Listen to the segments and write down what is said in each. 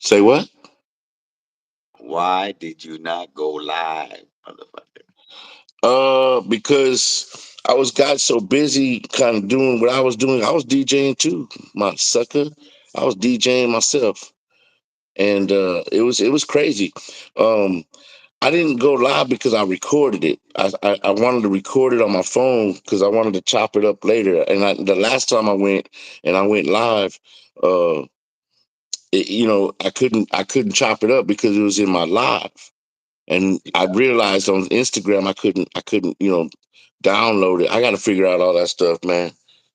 Say what? Why did you not go live, motherfucker? Because I was got so busy kind of doing what I was doing. I was DJing too, my sucker. I was DJing myself. And it was crazy. Um, I didn't go live because I recorded it. I wanted to record it on my phone because I wanted to chop it up later. And the last time I went live, uh, I couldn't chop it up because it was in my live. And I realized on Instagram I couldn't download it. I got to figure out all that stuff, man.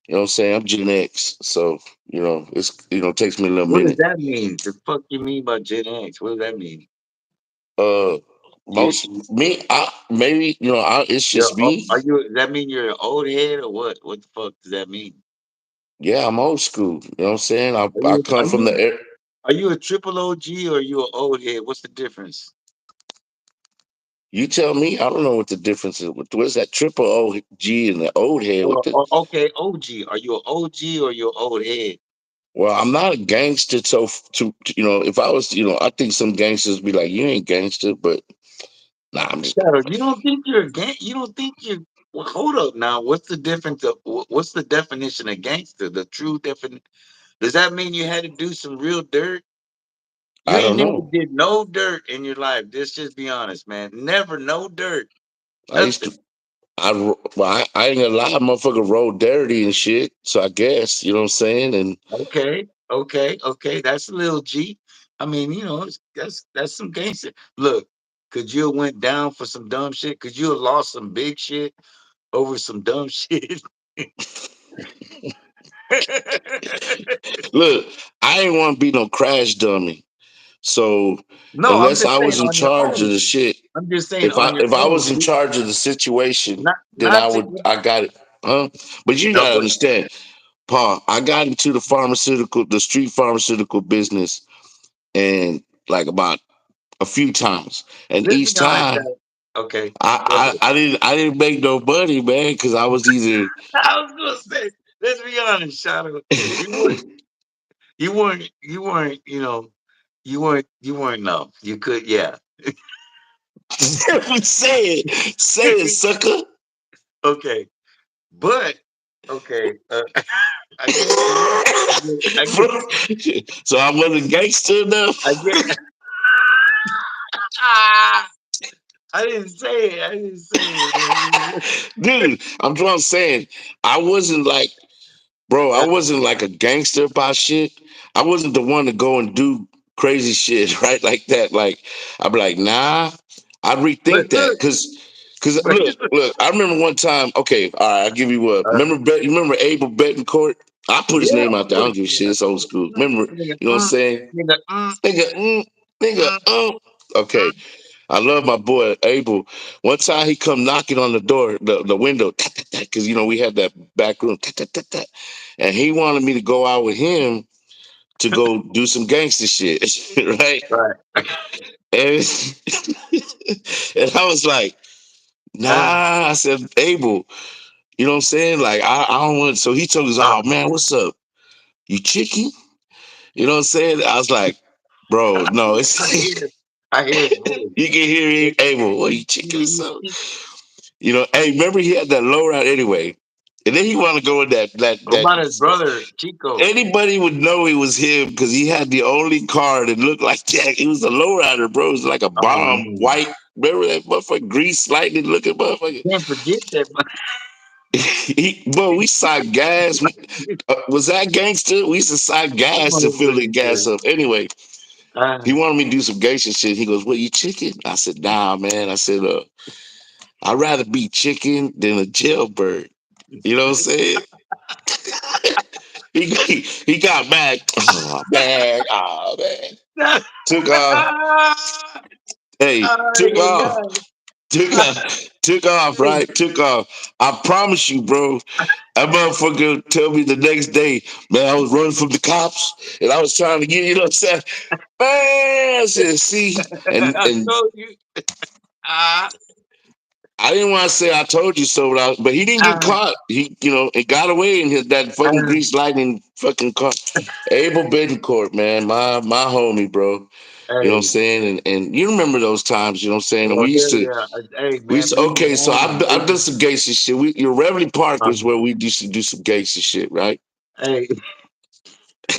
You know what I'm saying? I'm Gen X, so it takes me a little What does minute. that mean? The fuck you mean by Gen X? What does that mean? Uh, You, most you me, maybe it's you're, just me. are you? Does that mean you're an old head or what? What the fuck does that mean? Yeah, I'm old school. You know what I'm saying? I come Are from the you air. are you a triple OG or are you an old head? What's the difference? You tell me. I don't know what the difference is. What's that triple O G and the old head with the? Okay, OG. Are you an OG or you an old head? Well, I'm not a gangster. So if I was, I think some gangsters be like, you ain't gangster, but nah, I'm just. Shadow, you don't think you're a gang? You don't think you're? Well, hold up now. What's the difference of what's the definition of gangster? The true definition. Does that mean you had to do some real dirt? You I ain't don't never know. did no dirt in your life. Just be honest, man. Never no dirt. I used Nothing. to. I ain't gonna lie, motherfucker rolled dirty and shit. So I guess you know what I'm saying. And Okay. That's a little G. I mean, that's some gangster. Look, could you have went down for some dumb shit? Could you have lost some big shit over some dumb shit? look, I ain't want to be no crash dummy. So No, I'm unless just I saying was in on your charge of own. the shit, I'm just saying if on I your if I own. was in charge of the situation, then Not to I got it, huh? But you no, gotta but understand, Paul. I got into the street pharmaceutical business, and like about a few times, and let's be each honest. time Okay, go I ahead. I, I didn't I didn't make no money, man, because I was either I was gonna say, let's be honest, Shadow. You weren't, you weren't. No, you could, yeah. say it, sucker. Okay, but okay, I get you. I get, Bro, so I wasn't gangster enough. I get. Ah, I didn't say it. I didn't say it. Dude, I'm just saying, I wasn't like, bro, I wasn't like a gangster about shit. I wasn't the one to go and do crazy shit, right? Like that. Like, I'd be like, nah, I'd But rethink that. look, Cause but look, I remember one time, okay, all right, I'll give you what. You remember Abel Betancourt? I put his yeah, name of out there. I don't course, give a shit. yeah. It's old school. Remember, Nigga, you know what I'm saying? nigga, Nigga, nigga, mm. Okay. I love my boy Abel. One time he come knocking on the door, the window, because we had that back room, and he wanted me to go out with him to go do some gangster shit, right? Right. And, and I was like, nah. Uh, I said, Abel, you know what I'm saying? Like, I don't want. So he told us, uh, oh man, what's up? You chicken? You know what I'm saying? I was like, bro, no, it's I hear, I hear his voice. you can hear He, Abel. What he, you chicken or he, something? he, Hey, remember he had that low ride anyway, and then he want to go with what that. about his brother Chico? Anybody would know it was him because he had the only car that looked like that. He was a lowrider, bro. It was like a Oh bomb man, white. Remember that motherfucker, grease lightning looking motherfucker. can't forget that. Bro, we side gas. Was that gangster? We used to side That gas to fill the gas motherfucker. up. Anyway, he Uh, wanted me to do some gangster shit. He goes, "What, you chicken?" I said, "Nah, man." I said, "I'd rather be chicken than a jailbird." You know what I'm saying? He got mad. Oh man, oh man. ah, Took off. Hey, took yeah, off. Took off. Took off, yeah. right? Took off. I promise you, bro. That motherfucker tell me the next day, man, I was running from the cops and I was trying to get, you know what I'm saying? Man, I said, see, and I and told you. Ah, I didn't want to say I told you so, but he didn't get Uh, caught. He, it got away in his that fucking uh, grease lightning fucking car. Abel Betancourt, man, my homie, bro. You know what I'm hey, saying? And you remember those times, you know what I'm saying? And well, hell yeah. Hey, we man, used to bring it okay, so on, I've done baby. some gangster shit. Your Reveille Park was Um, where we used to do some gangster shit, right? hey,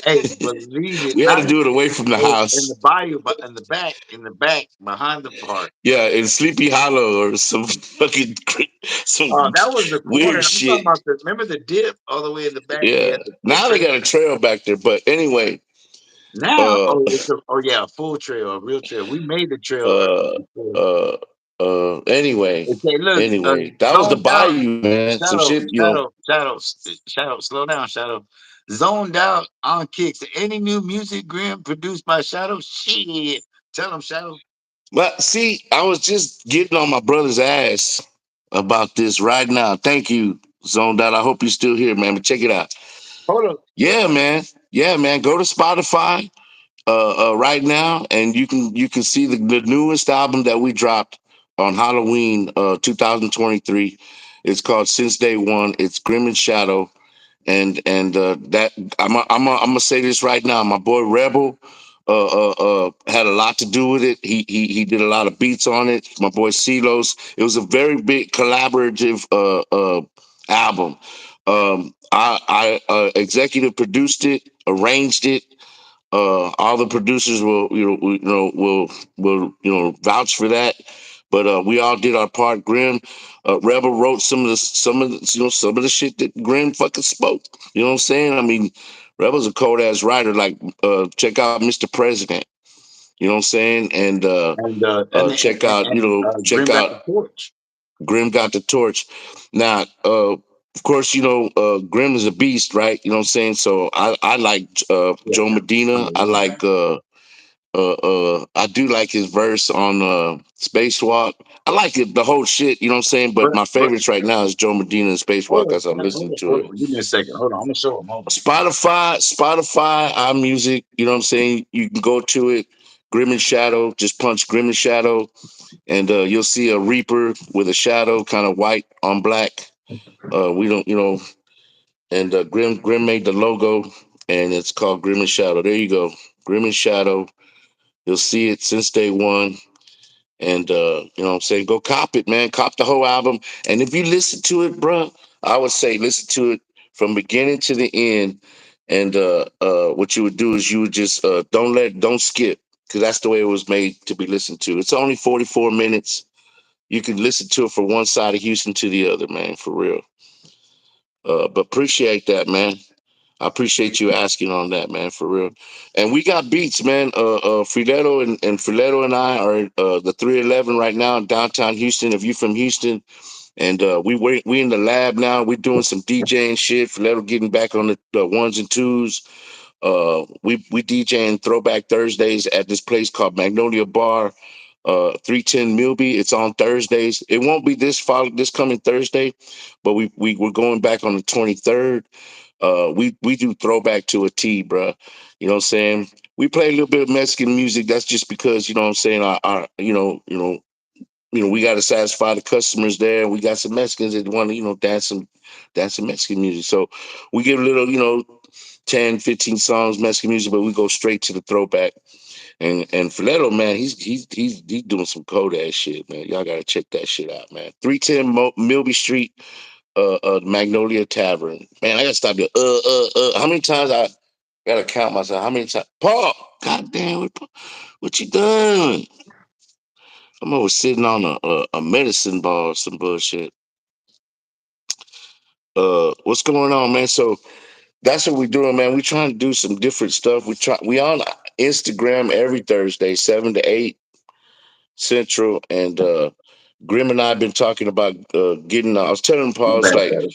hey, believe it, We had not to do it away from the in house. the bayou, but in the back, behind the park. Yeah, in Sleepy Hollow or some fucking some That was the corner. weird I'm talking shit. about remember the dip all the way in the back? We Yeah. had the Now they got a trail back there, but anyway, now, uh oh yeah, a full trail, a real trail. We made the trail uh before. uh anyway, Okay, look, that was the zoned out, bayou, man. Some shadow, shit, shadow, slow down, shadow. Zoned out on kicks. Any new music, Grim, produced by Shadow? Shit, tell him, Shadow. But see, I was just getting on my brother's ass about this right now. Thank you, Zoned Out. I hope you're still here, man. But check it out. Hold up. Yeah, man. Yeah, man. Go to Spotify right now, and you can see the newest album that we dropped on Halloween 2023. It's called Since Day One. It's Grim and Shadow, and that I'm gonna say this right now. My boy Rebel had a lot to do with it. He did a lot of beats on it. My boy Silos. It was a very big collaborative album. I executive produced it, arranged it. All the producers will vouch for that. But we all did our part. Grim, Rebel wrote some of the shit that Grim fucking spoke. You know what I'm saying? I mean, Rebel's a cold ass writer. Like, check out Mr. President. You know what I'm saying? And check out check Grim got out the torch. Grim got the torch. Now, of course, Grim is a beast, right? You know what I'm saying? So I like Yeah, Joe yeah, Medina. yeah. I do like his verse on Spacewalk. I like it, the whole shit, you know what I'm saying? But my But favorites right now is Joe Medina and Spacewalk as I'm listening to hold it. on. Give me a second. Hold on. I'm gonna show him. Hold on. Spotify, iMusic, you know what I'm saying? You can go to it, Grim and Shadow, just punch Grim and Shadow, and you'll see a Reaper with a shadow, kind of white on black. We don't, and Grim made the logo, and it's called Grim and Shadow. There you go, Grim and Shadow. You'll see it since day one. And you know what I'm saying? Go cop it, man. Cop the whole album. And if you listen to it, bro, I would say listen to it from beginning to the end. And what you would do is you would just don't skip, because that's the way it was made to be listened to. It's only 44 minutes. You can listen to it from one side of Houston to the other, man, for real. But appreciate that, man. I appreciate you asking on that, man, for real. And we got beats, man. Fileto and I are the 311 right now in downtown Houston. If you from Houston, and we in the lab now. We're doing some DJing shit. Fileto getting back on the ones and twos. We DJing Throwback Thursdays at this place called Magnolia Bar, 310 Milby. It's on Thursdays. It won't be this coming Thursday, but we're going back on the 23rd. We do throwback to a T, bro. You know what I'm saying? We play a little bit of Mexican music. That's just because, you know what I'm saying, our we got to satisfy the customers there. We got some Mexicans that want to, dance some Mexican music. So we give a little, 10, 15 songs Mexican music, but we go straight to the throwback. And Fileto, man, he's doing some cold ass shit, man. Y'all gotta check that shit out, man. 310 Milby Street, Magnolia Tavern. Man, I gotta stop there. How many times I gotta count myself? How many times? Paul, goddamn, what you done? I'm over sitting on a medicine ball or some bullshit. What's going on, man? So that's what we're doing, man. We trying to do some different stuff. We on Instagram every Thursday, 7 to 8 Central, and Grim and I have been talking about getting. I was telling Paul, My it's bad, like Shadow.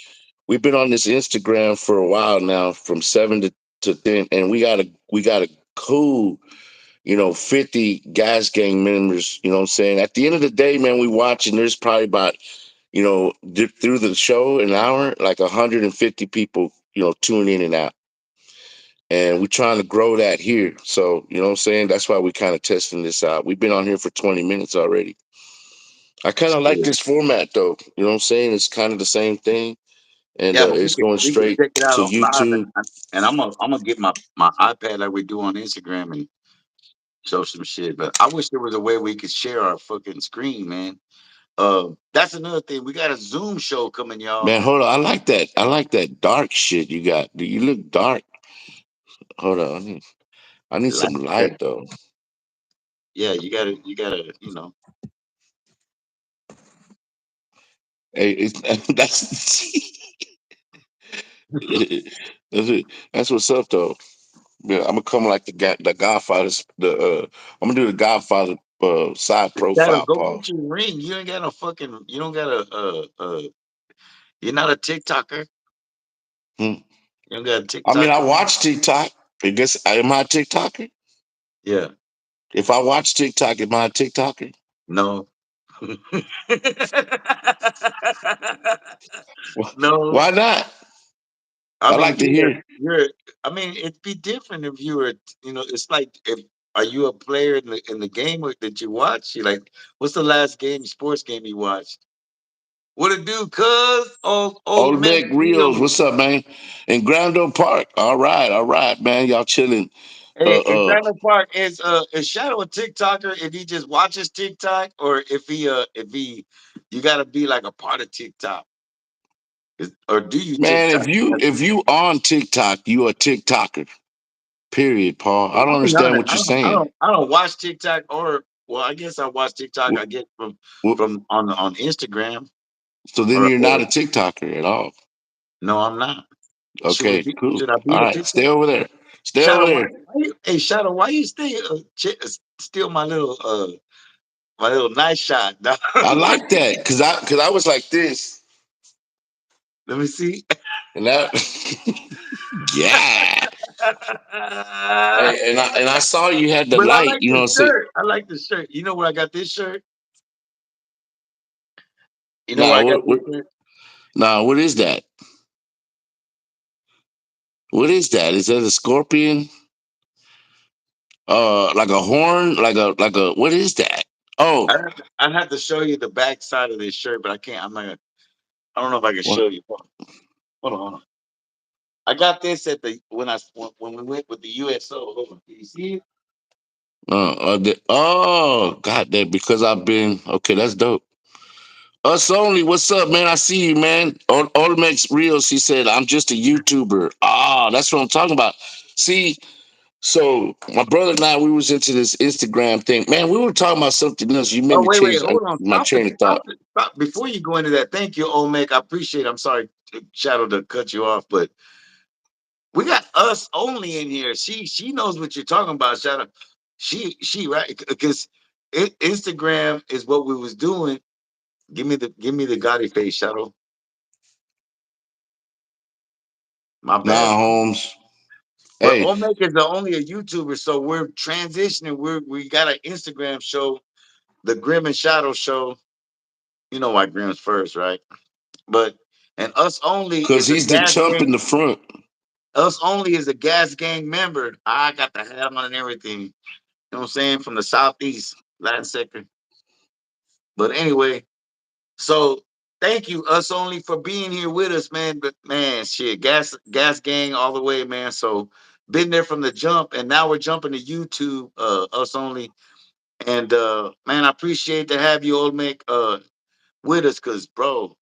we've been on this Instagram for a while now, from 7 to 10, and we got a cool, 50 gas gang members. You know what I'm saying? At the end of the day, man, we watching. There's probably about, through the show an hour, like 150 people, tune in and out. And we're trying to grow that here. So, you know what I'm saying? That's why we're kind of testing this out. We've been on here for 20 minutes already. I kind of like Shit. this format though. You know what I'm saying? It's kind of the same thing, and Yeah, but it's going we can straight check it out to on live, YouTube. and I'm gonna get my iPad like we do on Instagram and show some shit. But I wish there was a way we could share our fucking screen, man. That's another thing. We got a Zoom show coming, y'all. Man, hold on. I like that. I like that dark shit you got. Do you look dark? Hold on. I need Like some that. light though. Yeah, you gotta, you know. Hey, it's, that's it. That's what's up though. Yeah, I'm gonna come like the Godfather's I'm gonna do the Godfather side Shadow, profile go get pause. your ring. You ain't got no fucking. You don't got You're not a TikToker. Hmm. You don't got a I mean, TikTok I ring. watch TikTok. I guess am I a TikToker? Yeah. If I watch TikTok, am I a TikToker? No. Wh- No. Why not? I I mean, like to hear. I mean, it'd be different if you were, it's like, if are you a player in the game that you watch? You like, what's the last sports game you watched? What it do, cuz? Old Old Mac Meg Rios, Rio. what's up, man? In Grando Park. All right, man. Y'all chilling. Hey, in Uh, Randall Park, is Shadow a TikToker if he just watches TikTok, or if he you gotta be like a part of TikTok? Or do you man, TikTok? if you on TikTok, you a TikToker. Period, Paul. I Well, don't I'll be understand honest. what you're saying. I don't watch TikTok, or well, I guess I watch TikTok. I Wh- get wh- from on Instagram, So then you're not or a TikToker at all. no, I'm not. Okay, cool. Should I be All a right, TikTok? stay over there. Stay over Shadow, there. hey Shadow, why you stay steal my little nice shot, dog? I like that because I was like this, Let me see. and that yeah. Hey, and I saw you had the But I light. like You the know, see shirt. I like the shirt. You know where I got this shirt? You know where now I got what, this what shirt? now what is that? What is that? Is that a scorpion? Like a horn? Like a what is that? Oh, I'd have to show you the back side of this shirt, but I can't. I'm not. I don't know if I can what? show you. Hold on. I got this at the when we went with the USO. Hold on. Can you see it? Oh, God, that because I've been okay. That's dope. Us only. What's up, man? I see you, man. Odomex Reels. He said, "I'm just a YouTuber." Ah, that's what I'm talking about. See, so my brother and I, we was into this Instagram thing. Man, we were talking about something else. You made Oh me wait, change hold on. my train of thought. Stop before you go into that. Thank you, Omek. I appreciate it. I'm sorry, Shadow, to cut you off, but we got us only in here. She knows what you're talking about, Shadow. She right because Instagram is what we was doing. Give me the Gotti face, Shadow. My bad. Nah, Holmes. But Hey, Omek is the only a YouTuber, so we're transitioning. We got an Instagram show, the Grim and Shadow show. You know why Grim's first, right? But and us only because is a he's the gas chump gang. in the front. Us only is a gas gang member. I got the hat on and everything. You know what I'm saying? From the southeast, Latin sector. But anyway, so thank you, us only, for being here with us, man. But man, shit, gas gang all the way, man. So been there from the jump, and now we're jumping to YouTube, us only. And man, I appreciate to have you, old Mick, with us, cause bro,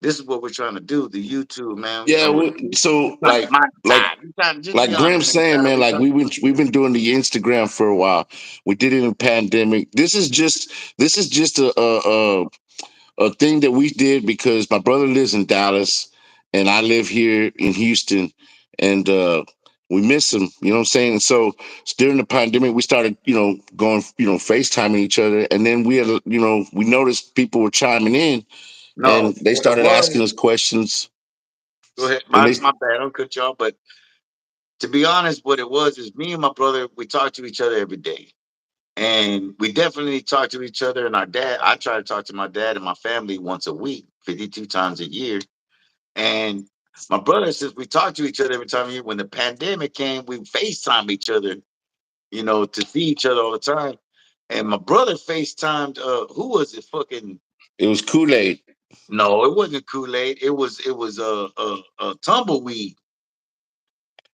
this is what we're trying to do. The YouTube, man. Yeah, We're so trying to like monetize. We're trying to just be like honest, Grim's man. saying, Shadow, man, like we've been doing the Instagram for a while. We did it in the pandemic. This is just a thing that we did because my brother lives in Dallas and I live here in Houston, and we miss him. You know what I'm saying? So during the pandemic, we started, going, FaceTiming each other, and then we had, we noticed people were chiming in, no, and they what it started asking was. us questions, Go ahead. and My they my bad. I don't cut you off, but to be honest, what it was is me and my brother. We talk to each other every day, and we definitely talk to each other. And our dad. I try to talk to my dad and my family once a week, 52 times a year. And my brother says we talk to each other every time a year. When the pandemic came, we FaceTime each other, to see each other all the time. and my brother FaceTimed. Who was it? Fucking It was Kool-Aid. no, it wasn't Kool Aid. It was Tumbleweed.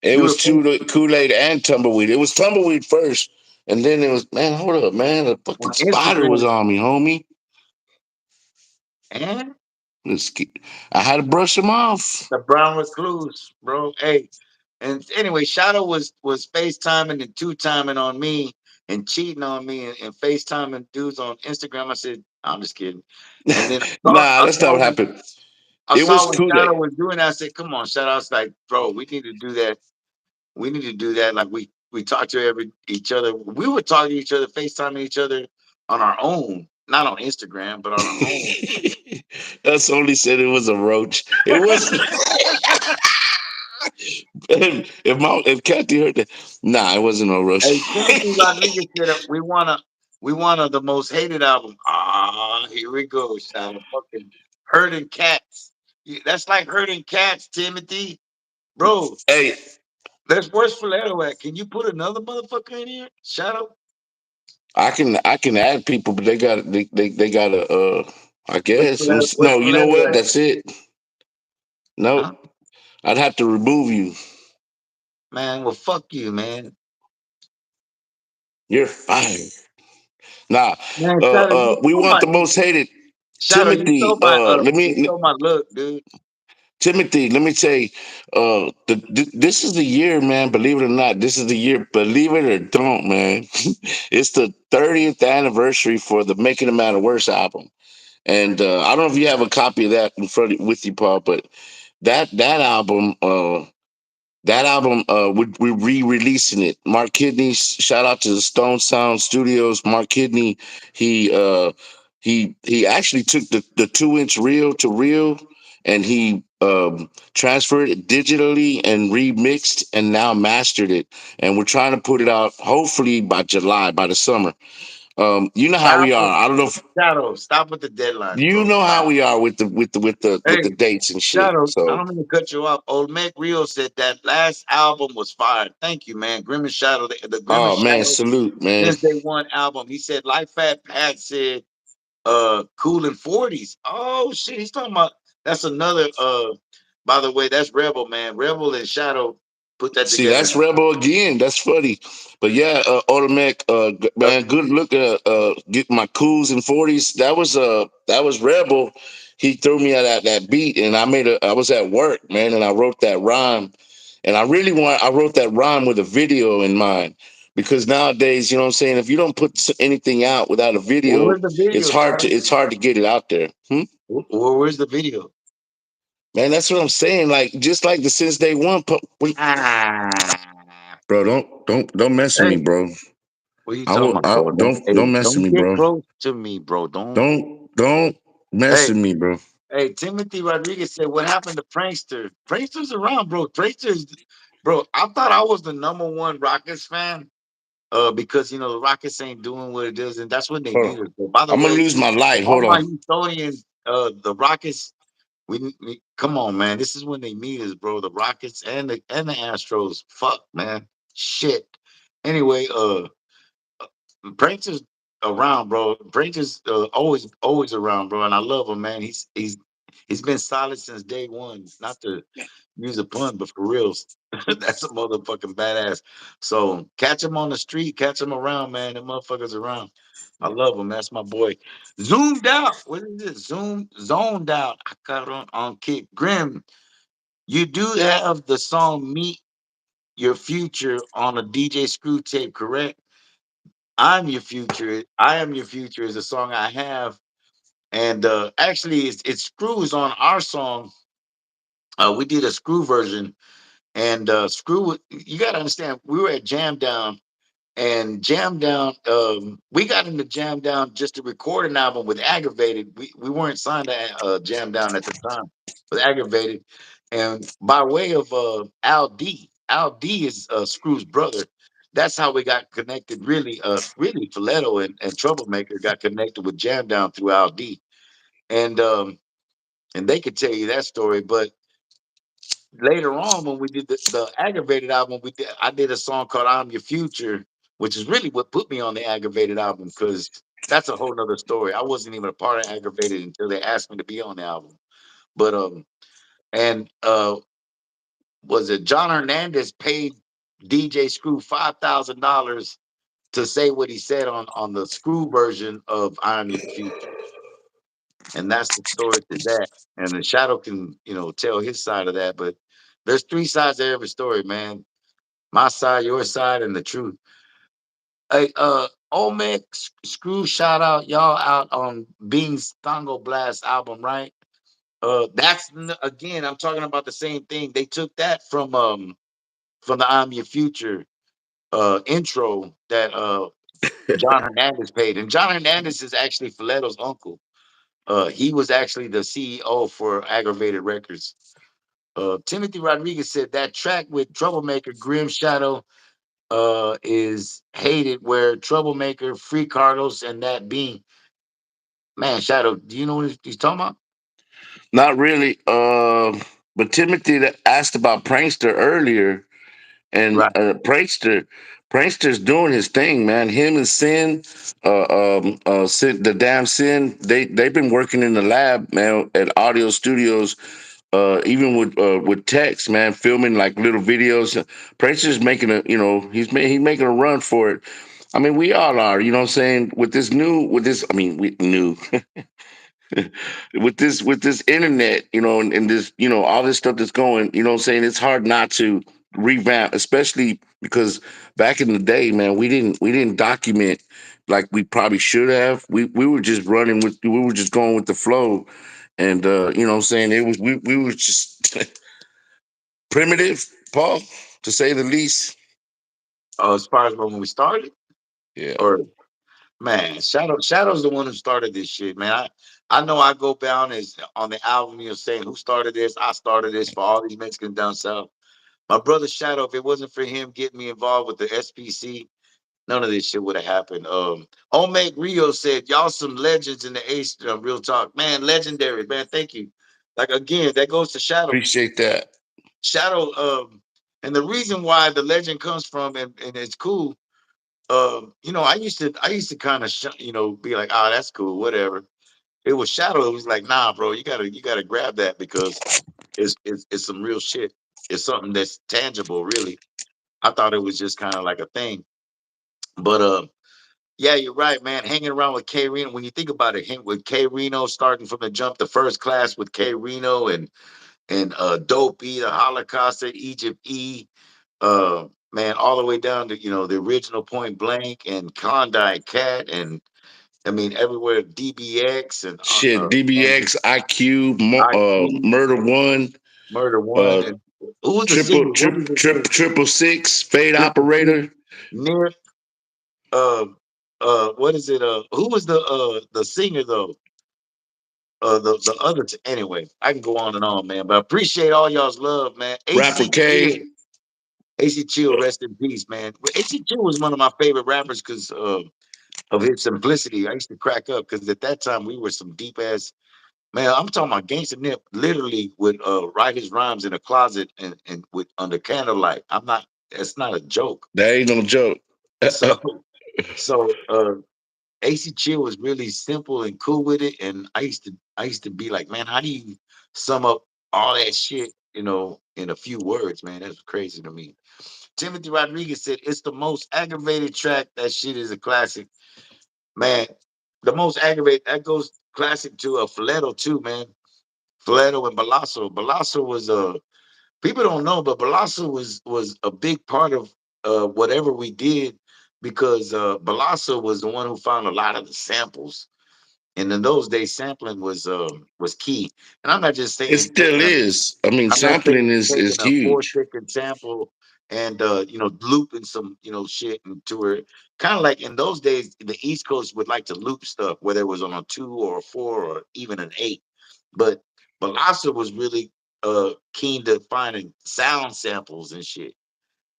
It We were was Kool-Aid and Tumbleweed. It was Tumbleweed first, and then it was, man, hold up, man. A on fucking spider was Instagram, on me, homie. and I had to brush him off. the brown recluse, bro. Hey, and anyway, Shadow was FaceTiming and two timing on me and cheating on me and FaceTiming dudes on Instagram. I said, I'm just kidding. And then Nah, that's not what happened. I It saw was when Kool-Aid. Shadow was doing that. I said, come on, Shadow. I was like, bro, we need to do that. We need to do that. Like we talk to each other. We were talking to each other, FaceTiming each other on our own, not on Instagram, but on our own. That's only said it was a roach. It wasn't. If Kathy heard that, nah, it wasn't no roach. Hey, Timothy Rodriguez said we want the most hated album. Ah, here we go, Shadow. Fucking herding cats. That's like herding cats, Timothy. Bro, Hey, there's worse for at. Can you put another motherfucker in here? Shadow? I can add people, but they gotta I guess. Where's No, you know Philato what? at? That's it. Nope. Huh? I'd have to remove you. Man, well fuck you, man. You're fired. Nah. Man, Shadow, you We stole want my the most hated. Shadow, Timothy, you stole my look, dude. Timothy, let me say, this is the year, man. Believe it or not, this is the year. Believe it or don't, man. It's the 30th anniversary for the "Making a Matter Worse" album, and I don't know if you have a copy of that in front with you, Paul, but that album, we're re-releasing it. Mark Kidney, shout out to the Stone Sound Studios. Mark Kidney, he he actually took the 2-inch reel to reel, and he transferred it digitally and remixed and now mastered it. And we're trying to put it out hopefully by July, by the summer. You know how Stop we with are. I don't know if Shadow. Stop with the deadlines, you bro. know how Stop. we are with Hey, the dates and shit. Shadow, I So, don't mean to cut you off. Old Mac Rio said that last album was fire. Thank you, man. Grim and Shadow, the Grim and oh man, Shadow salute, man. since day one album. He said, like Fat Pat said, cool in 40s. Oh shit, he's talking about that's another by the way, that's Rebel, man. Rebel and Shadow put that See, together. that's Rebel again. That's funny. But yeah, Automac, Uh, man, good look at get my cools and 40s. That was Rebel. He threw me at that beat, and I was at work, man, and I wrote that rhyme. And I wrote that rhyme with a video in mind. Because nowadays, you know what I'm saying, if you don't put anything out without a video, where's the video, Shadow? it's hard to get it out there. Where's the video? Man, that's what I'm saying. Like, just like the Since Day One, Ah, bro, don't mess with me, hey, bdon't what are you talking about, bro? don't mess with Don't me, get bro. close to me, bro. Don't. Don't mess Hey, with me, bro. hey, Timothy Rodriguez said, "What happened to Prankster? Prankster's around, bro. Prankster's, bro. I thought I was the number one Rockets fan, because the Rockets ain't doing what it is, and that's when they Hold on. need us. But by the I'm gonna way, lose my light. all Hold my on. Houstonians, the Rockets, we come on, man. This is when they need us, bro. The Rockets and the Astros. Fuck, man. Shit. Anyway, Prince is around, bro. Prince is always around, bro, and I love him, man. He's been solid since day one. Not to use a pun, but for reals, that's a motherfucking badass. So catch him on the street, catch him around, man. The motherfuckers around. I love him. That's my boy. Zoomed out. What is it? Zoned out. I got on kick. Grim. You do have the song "Meet Your Future" on a DJ Screw tape, correct? I'm Your Future. I Am Your Future is a song I have. And actually, it's Screws on our song. We did a Screw version. And Screw, you got to understand, we were at Jam Down. And Jam Down, we got into Jam Down just to record an album with Aggravated. We weren't signed to Jam Down at the time, with Aggravated. And by way of Al D is Screw's brother. That's how we got connected. Really, Phileto and Troublemaker got connected with Jam Down through Al D. And they could tell you that story. But later on, when we did the Aggravated album, I did a song called "I'm Your Future" which is really what put me on the Aggravated album because that's a whole nother story. I wasn't even a part of Aggravated until they asked me to be on the album. But and was it John Hernandez paid DJ Screw $5,000 to say what he said on the Screw version of I'm Your Future, and that's the story to that. And the Shadow can tell his side of that, but there's three sides to every story, man. My side, your side, and the truth. Hey, Olmec Screw, shout out y'all out on Bean's Tango Blast album, right? Again, I'm talking about the same thing. They took that from the I'm Your Future intro that John Hernandez paid. And John Hernandez is actually Fileto's uncle. He was actually the CEO for Aggravated Records. Timothy Rodriguez said that track with Troublemaker, Grim Shadow, is hated where Troublemaker, Free Carlos, and that being. Man, Shadow, do you know what he's talking about? Not really. But Timothy asked about Prankster earlier, and Right. Prankster's doing his thing, man. Him and Sin, the damn Sin, they've been working in the lab, man, at audio studios. Even with Tex, man, filming like little videos. Prankster's making he's making a run for it. I mean, we all are, you know what I'm saying? With this, I mean, we new. With this internet, and this, all this stuff that's going, what I'm saying, it's hard not to revamp, especially because back in the day, man, we didn't document like we probably should have. We were just we were just going with the flow. And what I'm saying, we were just primitive, Paul, to say the least. As far as when we started, Yeah. or man, Shadow's the one who started this shit, man. I know I go down as on the album, saying who started this. I started this for all these Mexicans down south. My brother Shadow, if it wasn't for him getting me involved with the SPC, none of this shit would have happened. Omeg Rio said, y'all some legends in the Ace real talk. Man, legendary, man. Thank you. Like again, that goes to Shadow. Appreciate that. Shadow, and the reason why the legend comes from, and it's cool. I used to kind of be like, oh, that's cool, whatever. It was Shadow. It was like, nah, bro, you gotta grab that because it's some real shit. It's something that's tangible, really. I thought it was just kind of like a thing, but yeah, you're right, man. Hanging around with K Reno, when you think about it, with K Reno starting from the jump, the first class with K Reno and Dope E, the Holocaust at Egypt E, man, all the way down to the original Point Blank and Klondike Cat, and I mean everywhere DBX Shit, and DBX, IQ, IQ, Murder One, Murder One, uh, and who was the singer? What was his name? triple six, Fade Triple C, Operator. Nip. Uh, what is it? Who was the singer though? The other anyway. I can go on and on, man. But I appreciate all y'all's love, man. Rapper AC Chill, K. AC Chill, rest in peace, man. AC Chill was one of my favorite rappers because of his simplicity. I used to crack up because at that time we were some deep ass man. I'm talking about Gangsta Nip literally would write his rhymes in a closet and with under candlelight. I'm not. It's not a joke. That ain't no joke. So so AC Chill was really simple and cool with it. And I used to be like, man, how do you sum up all that shit, in a few words, man? That's crazy to me. Timothy Rodriguez said it's the most aggravated track. That shit is a classic. Man, the most aggravated that goes classic to a Fileto too, man. Fileto and Balasso. Balasso was people don't know, but Balasso was a big part of whatever we did because Balasso was the one who found a lot of the samples. And in those days, sampling was key. And I'm not just It saying still taking a is. I mean, I'm not sampling saying is taking a four huge. second sample and looping some shit into it. Kind of like in those days, the East Coast would like to loop stuff, whether it was on a 2 or a 4 or even an 8. But Balasa was really keen to finding sound samples and shit.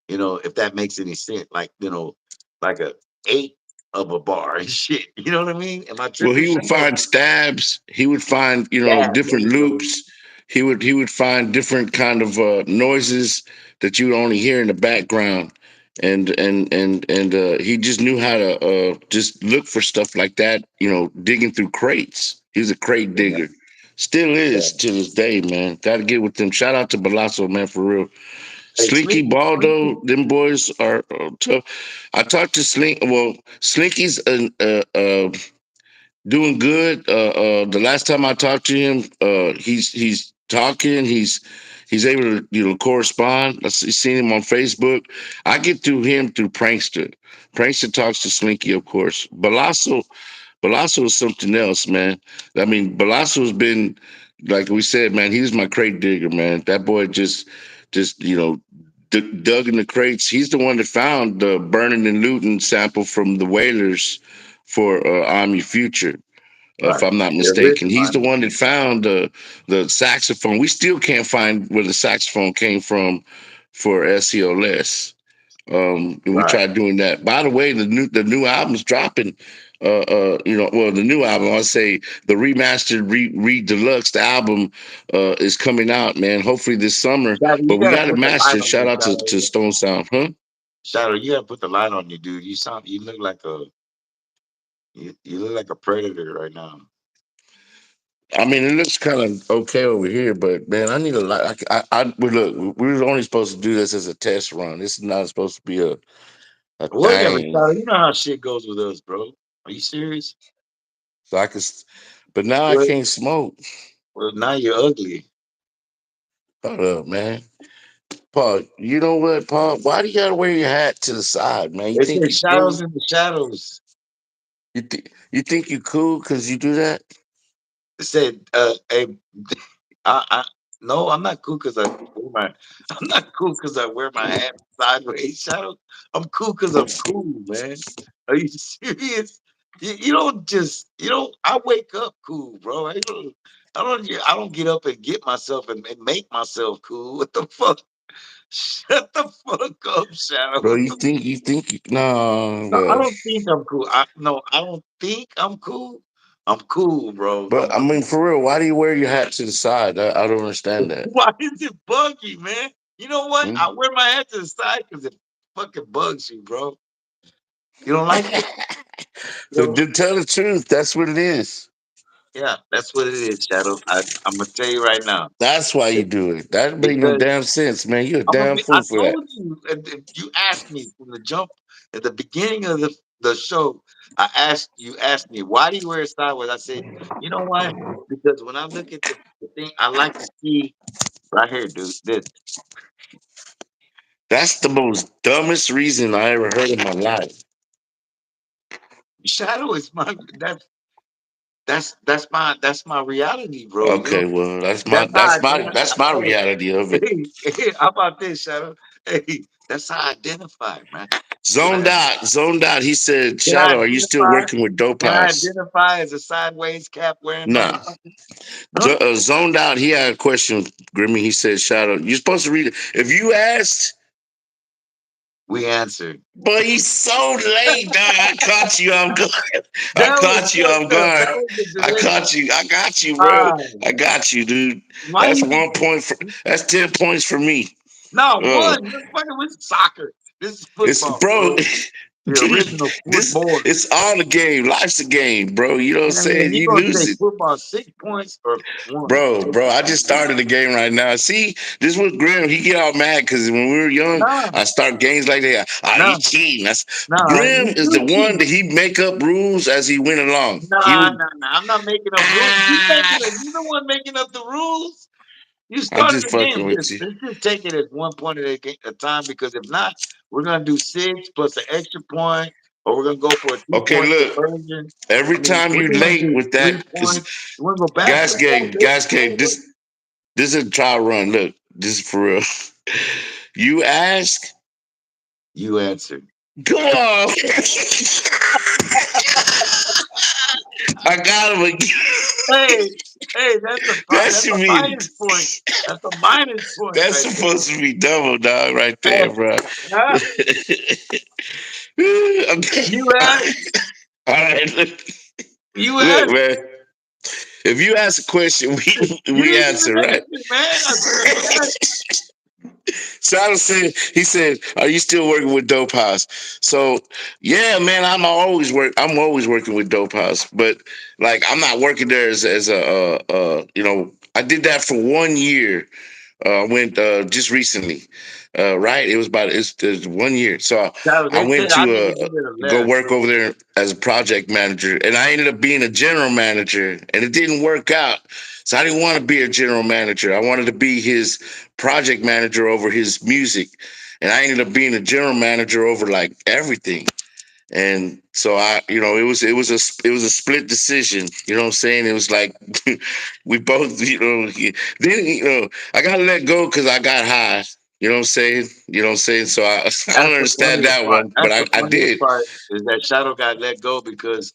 If that makes any sense, like a 8 of a bar and shit. You know what I mean? Am I Well, tripping, he would Shadow? find stabs. He would find, Yeah, there different you go. loops. He would find different kind of noises that you would only hear in the background. and he just knew how to just look for stuff like that. Digging through crates. He's a crate Yeah, digger. Still yeah. is to this day, man. Got to get with them. Shout out to Balasso, man, for real. Hey, Slinky Slinky. Baldo, them boys are tough. I talked to Slink. Well, Slinky's doing good. The last time I talked to him, he's talking. He's able to correspond. Seen him on Facebook. I get through him through Prankster. Prankster talks to Slinky, of course. Balasso is something else, man. I mean, Balasso's been, like we said, man. He's my crate digger, man. That boy just dug in the crates. He's the one that found the Burning and Looting sample from the Wailers for I'm Your Future, if Right. I'm not The mistaken. He's the original. one that found the saxophone. We still can't find where the saxophone came from for SEOLS. And we Right. tried doing that. By the way, the new album's dropping. Well, the new album, I'll say the remastered, re deluxe album is coming out, man. Hopefully this summer. Shadow, you But we gotta got it put the light mastered. on Shout you, out to Shadow. Stone Sound, huh? Shadow, you gotta put the light on you, dude. You look like you look like a predator right now. I mean, it looks kind of okay over here, but man, I need a lot. Look, we were only supposed to do this as a test run. This is not supposed to be a Whatever, thing. Shadow. You know how shit goes with us, bro. Are you serious? So but now I Well, can't smoke. well, now you're ugly. Hold up, man. Paul, you know what, Paul? Why do you gotta wear your hat to the side, man? You It think says you cool? shadows in the shadows. You think you cool because you do that? It said, hey, I no, I'm not cool because I wear my I'm not cool because I wear my hat sideways. Shadow. I'm cool because I'm cool, man. Are you serious? You don't just I wake up cool, bro. I don't get up and get myself and make myself cool. What the fuck? Shut the fuck up, Shadow. Bro, What you the think you think you, no, No, I bro. don't think I'm cool. I don't think I'm cool. I'm cool, bro. But I mean, for real, why do you wear your hat to the side? I don't understand that. Why is it buggy, man? You know what? Hmm? I wear my hat to the side because it fucking bugs you, bro. You don't like it? You So know? to tell the truth, that's what it is. Yeah, that's what it is, Shadow. I'm gonna tell you right now. That's why you do it. That make no Because damn sense, man. You a I'm gonna damn be I fool for that. told you and you asked me from the jump at the beginning of the show, you asked me, why do you wear it sideways? I said, you know why? Because when I look at the thing, I like to see right here, dude. This That's the most dumbest reason I ever heard in my life. shadow is my that's my reality, bro. You know, Okay, well, that's my that's how I that's my that's my hey, reality of it. how about this, Shadow? Hey, that's how I identify, man. Can I Zoned out. He said, can I "Shadow, are you still identify? working with Dope Can I House?" identify as a sideways cap wearing No. motherfucker? No, Zoned out. He had a question, Grimmy. He said, "Shadow, you're supposed to read it. If you asked, we answered. but he's so late, dog. I caught you off guard. I That was caught you off fucked up. guard. That was the I delay. caught you. I got you, bro. Ah, I got you, dude. why That's you think? 1 point for. That's 10 points for me. No, Uh, one. This fucking with soccer. This is it's football, bro, bro. The dude. original This football. it's all a game. Life's a game, bro. You know what I'm And saying? you You gonna lose say it. football 6 points or one? Bro, I just started the game right now. See, this was Grim. He get all mad because when we were young, No, I start games like that. You no, cheating. That's no. Grim You is the do one cheat. that he make up rules as he went along. He Nah, would. nah, nah. I'm not making up rules. Ah, You the one making up the rules. You I'm started just the game. fucking with you. Let's just take it as 1 point at a time because if not, we're gonna do six plus an extra point, or we're gonna go for a two Okay, point look. conversion. Every I mean, time we're you gonna late do with that, three because points. We're gonna go back to back, baby. Gas game. This is a trial run. Look, this is for real. You ask, You answered. come on. I got him again. Hey, hey, That that's should a be minus point. That's a minus point that's right there. supposed to be double dog right Hey, there, bro. huh? Okay. You asked. All right, You look, asked. man. If you ask a question, we You we didn't answer, even right? answer, man. I said, you asked. Shadow said, he said, "Are you still working with Dope House?" So yeah, man, I'm always working with Dope House, but like I'm not working there as a I did that for 1 year. I went just recently, right? It's 1 year. So Shadow, I they went said I to needed you to go left. work over there as a project manager, and I ended up being a general manager, and it didn't work out. So I didn't want to be a general manager. I wanted to be his project manager over his music, and I ended up being a general manager over like everything. And so it was a split decision. You know what I'm saying? It was like we both, then I got to let go because I got high. You know what I'm saying? You know what I'm saying? So I don't That's the understand funniest that part. one, but That's the I funniest did. part is that Shadow got let go because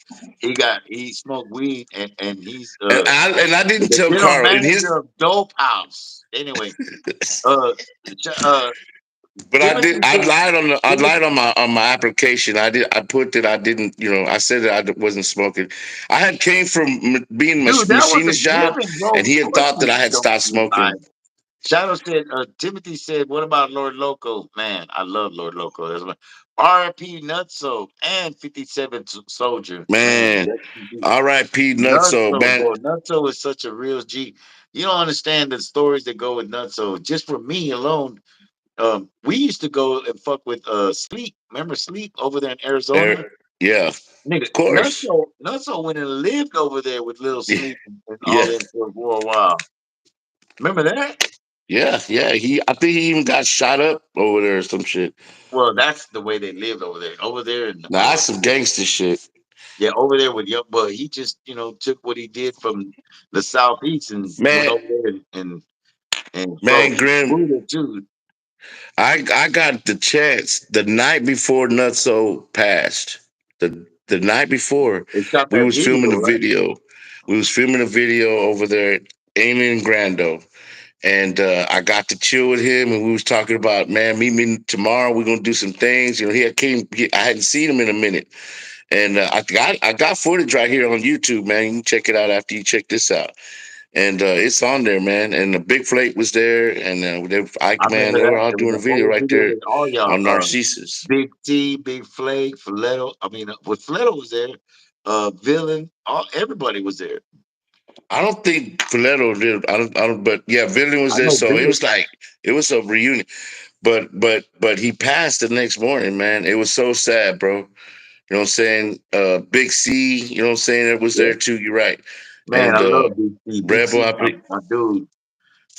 he smoked weed and he's And I didn't the tell general Carl in his, manager of Dope House. Anyway, uh, uh, but I Timothy did. I said, lied on the. I Timothy, lied on my application. I did. I put that I didn't. I said that wasn't smoking. I had came from being my dude, that was a machinist give job, and go. and he Of had course, thought that I had don't stopped lie. smoking. Shadow said, Timothy said, what about Lord Loco? Man, I love Lord Loco. That's my R.I.P. Nutso and 57 Soldier. Man, Man, rest in peace. R.I.P. Nutso, Nutso, man. bro. Nutso is such a real G. You don't understand the stories that go with Nutso. Just for me alone, we used to go and fuck with Sleep. Remember Sleep over there in Er, Arizona? yeah, Nigga, of course. Nutso went and lived over there with Little Sleep and all Yeah, them for a while. Remember that? yeah. I think he even got shot up over there or some shit. Well, that's the way they lived over there. Over there in Nah, that's some gangster shit, yeah, over there with young but he just, took what he did from the southeast and went man. over there and Man, bro, Grim, Buddha too. I got the chance the night before Nutso passed. The night before, They shot we that was video, filming a right? video. We was filming a video over there at Amy and Grando. And I got to chill with him, and we was talking about, man, meet me tomorrow. We're gonna do some things. He had came. I hadn't seen him in a minute, and I got footage right here on YouTube, man. You can check it out after you check this out, and it's on there, man. And the Big Flake was there, and I Ike, man, remember they were that. all There was doing a a video whole right video there with all y'all. on Narcissus. Big T, Big Flake, Filetto. I mean, with Filetto was there, Villain, all everybody was there. I don't think Filetto did. I don't. But yeah, Villain was I there, know so it Villain. was like it was a reunion. But he passed the next morning, man. It was so sad, bro. You know what I'm saying? Big C, you know what I'm saying? It was Yeah. there too. You're right. Man, And I love Big C. Big Rebel, C, my dude.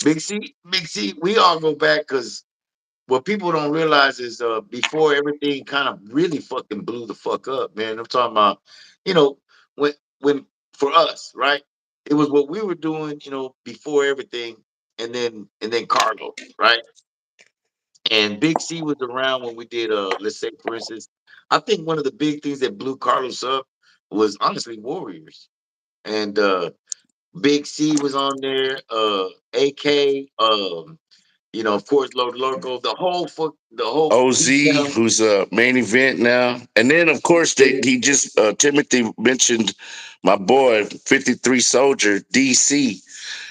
Big C, we all go back because what people don't realize is before everything kind of really fucking blew the fuck up, man. I'm talking about, you know, when for us, right? It was what we were doing, before everything, and then Carlos, right? And Big C was around when we did let's say for instance, I think one of the big things that blew Carlos up was honestly Warriors. And Big C was on there, AK, of course, Lord Loco, the whole beat OZ, down. who's a main event now. And then, of course, he just, Timothy mentioned my boy, 53 Soldier, DC,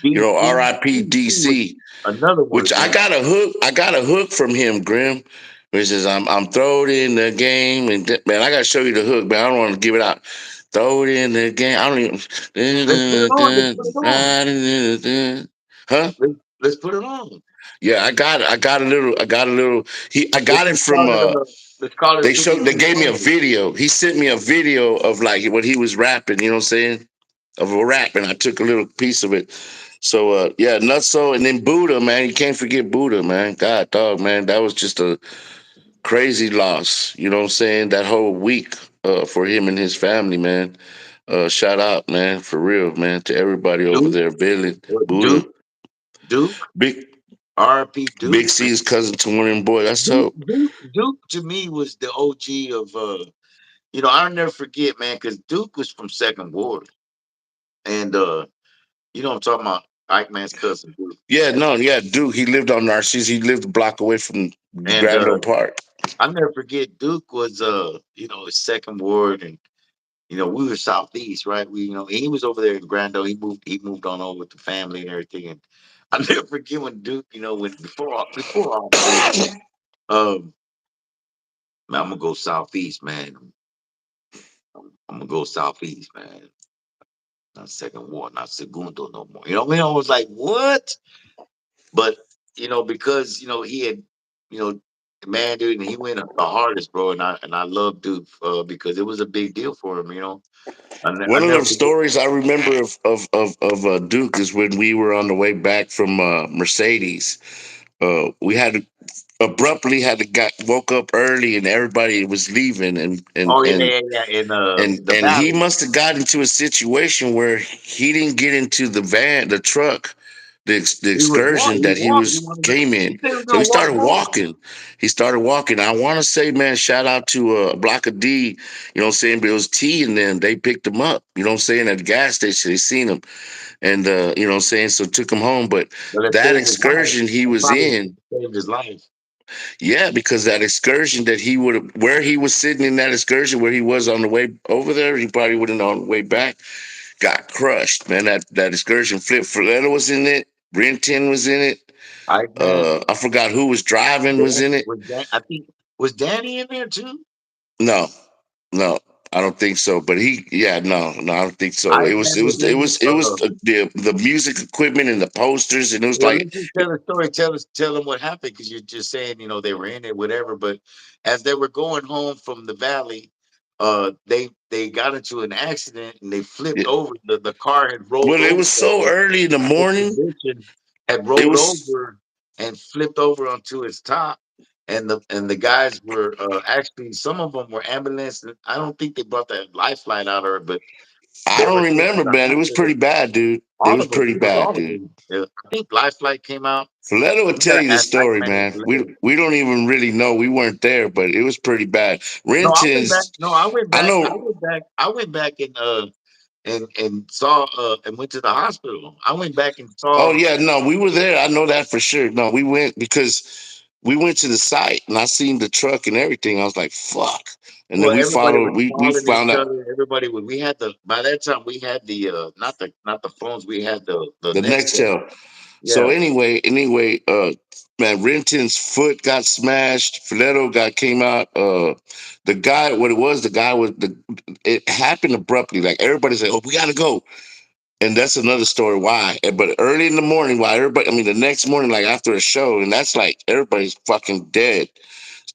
DC, RIP DC was DC, another which one, man. I got a hook from him, Grim. Which is I'm throwed in the game, and man, I gotta show you the hook, man. I don't want to give it out. Throw it in the game. I don't Let's put it on. Let's put it on. even. Huh? Let's put it on. Yeah, I got a little. I Let's got it just from. call it let's call it They 53 gave me a Soldiers. video. He sent me a video of like what he was rapping. You know what I'm saying? Of a rap, and I took a little piece of it. So yeah, Nutso, and then Buddha, man. You can't forget Buddha, man. God, dog, man. That was just a crazy loss. You know what I'm saying? That whole week for him and his family, man. Shout out, man, for real, man, to everybody over Duke, there. Billy, Buddha, Duke, Duke, Big RP Big Duke, man. C's cousin to one of them boys. That's Duke, so. Duke, Duke to me was the OG of I'll never forget, man, because Duke was from Second Ward. And I'm talking about Ike Man's cousin Duke. Yeah, no, yeah, Duke. He lived on Narcissus. He lived a block away from And Grand Oak Park. I'll never forget Duke was his Second Ward and we were southeast, right? He was over there in Grando. He moved on over with the family and everything. I never forget when Duke, when before all the bullshit. Um, man, I'm gonna go southeast, man. I'm gonna go southeast, man. Not second war, not segundo no more. I was like, what? But because he had, you know, man, dude, and he went the hardest, bro. And I love Duke because it was a big deal for him. I One of never the forget. stories I remember of Duke is when we were on the way back from Mercedes. We had to abruptly had to got woke up early and everybody was leaving Oh yeah, yeah, yeah. In the and he valley, must have got into a situation where he didn't get into the truck, the he was excursion walk. He that he walked. was came He in. said he was So he gonna walk started home. walking. He started walking. I want to say, man, shout out to Block of D. You know what I'm saying? But it was T and them. They picked him up. You know what I'm saying? At the gas station, they seen him, and you know what I'm saying. So took him home. But But it that saved his life. excursion he It was probably in. saved his life. Yeah, because that excursion that he would have, where he was sitting in that excursion, where he was on the way over there, he probably wouldn't on the way back, got crushed, man. That excursion, Flip Foletta was in it, Renton was in it. All right, man. I forgot who was driving was in it. I think was Danny in there too? No, no, I don't think so. But yeah, no, I don't think I so. remember them. It was the music equipment and the posters, and it was Well, like let's just tell the story. Tell them what happened because you're just saying, they were in it, whatever. But as they were going home from the valley, they got into an accident and they flipped over. The car had rolled well, it over. was so early in the The morning. position had It rolled was over and flipped over onto its top. And the guys were actually some of them were ambulance. I don't think they brought that lifeline out of her, but I they don't were taken to remember, the man. It was hospital. pretty bad, dude. It All was of them. pretty It was bad, all of dude. them. I think Lifelight came out. Foletta would You tell gotta you the ask Mike story, Man man. Foletta. We don't even really know. We weren't there, but it was pretty bad. No, I went back. Renton's, No, I went I back. know. I went back and saw and went to the hospital. I went back and Oh saw. yeah, no, we were there. I know that for sure. No, we went because we went to the site and I seen the truck and everything. I was like, fuck. And then Well, we everybody followed. was We calling found each out other. Everybody was. We had the. By that time, we had the not the phones. We had the the next next step. tail. So Yeah. man, Renton's foot got smashed. Filetto got came out. The guy, what it was, the guy was the. It happened abruptly. Like everybody said, "Oh, we gotta go," and that's another story why. But early in the morning, while everybody, I mean, the next morning, like after a show, and that's like everybody's fucking dead,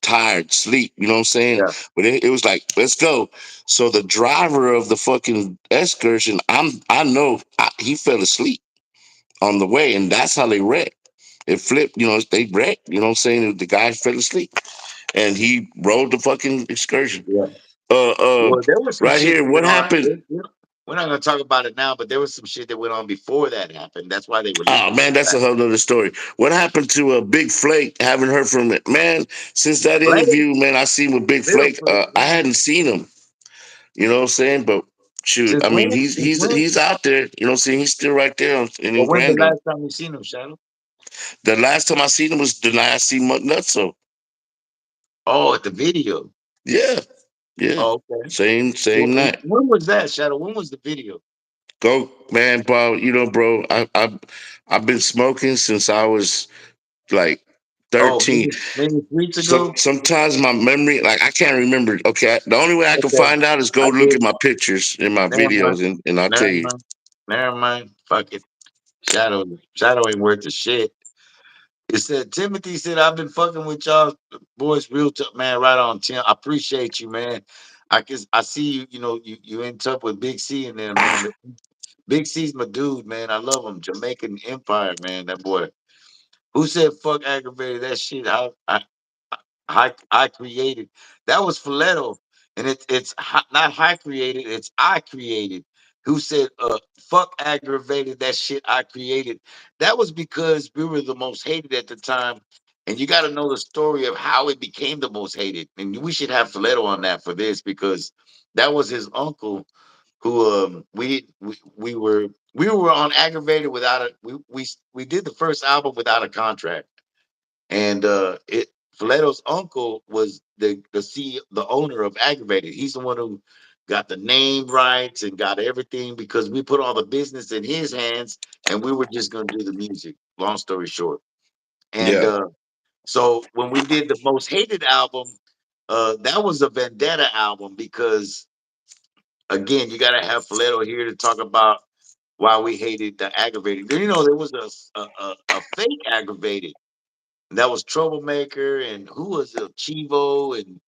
tired, sleep. You know what I'm saying? Yeah. But it was like, let's go. So the driver of the fucking excursion, I know he fell asleep on the way, and that's how they wrecked. It flipped, they wrecked, you know what I'm saying? The guy fell asleep and he rode the fucking excursion. Yeah. Uh uh Well, there was some right shit that here, went what on. happened? We're not gonna talk about it now, but there was some shit that went on before that happened. That's why they were Oh leaving man, so that's a fast. whole nother story. What happened to Big Flake? Haven't heard from it. Man, since that Blake, interview, man, I seen with Big little Flake. Blake, I man. hadn't seen him, you know what I'm saying? But shoot, Since I mean when? Since when? he's out there, you know what I'm saying? He's still right there Well, in when's the Grandville. last time you seen him, Shadow? The last time I seen him was the night I seen Nutso. Oh, at the video. Yeah, yeah. Oh, okay. Same night. When was that, Shadow? When was the video? Go, man, bro. Bro, I've been smoking since I was like Oh, 13. maybe weeks ago. Sometimes my memory, like I can't remember. Okay, the only way I can Okay, find out is go I look did. at my pictures and my Never mind. videos, and I'll tell Never you. mind. Never mind. Fuck it. Shadow ain't worth the shit. It said Timothy said I've been fucking with y'all boys real tough, man. Right on, Tim. I appreciate you, man. I see you. You in touch with Big C and them, man. Big C's my dude, man. I love him. Jamaican Empire, man. That boy. Who said fuck aggravated? That shit. I created. That was Filetto, and not high created. It's I created. Who said fuck aggravated? That shit I created. That was because we were the most hated at the time, and you got to know the story of how it became the most hated. And we should have Filetto on that for this because that was his uncle who we were on aggravated without a we did the first album without a contract and it Filetto's uncle was the owner of Aggravated. He's the one who got the name rights and got everything because we put all the business in his hands and we were just gonna do the music. Long story short, and Yeah. so when we did the most hated album, that was a Vendetta album because again, you got to have Phileto here to talk about why we hated the aggravated. You know, there was a fake aggravated. And that was Troublemaker, and who was it? Chivo, and